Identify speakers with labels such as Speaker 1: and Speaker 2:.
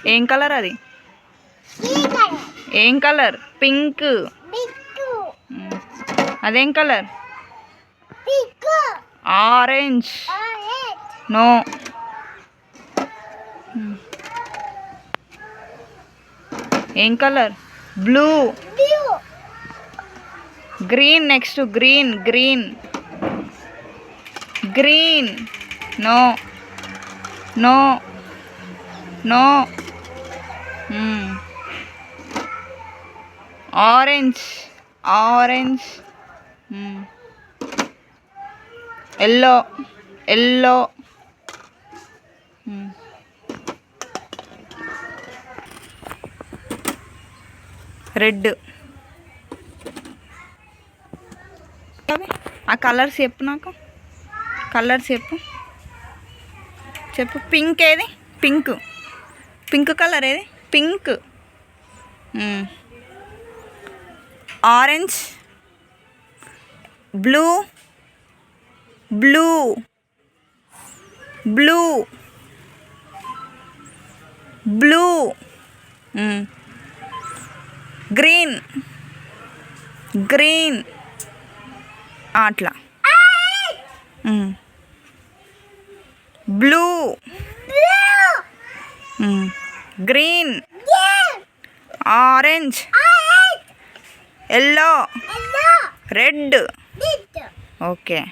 Speaker 1: ఏం కలర్ అది? ఏం కలర్? పింక్. అదేం కలర్? ఆరెంజ్. నో. ఏం colour? Blue. Green. Next green. Green. Green. No. No. No. Orange. Orange. Yellow. Yellow. Red. ఆ colours చెప్పు నాకు. కలర్స్ చెప్పు. చెప్పు. పింక్ ఏది? పింక్. పింక్ కలర్ ఏది? Pink. Orange. Blue. Blue. Blue. Blue. Green. Green. అట్లా. Blue. Green. Orange. Yellow. Red. Okay.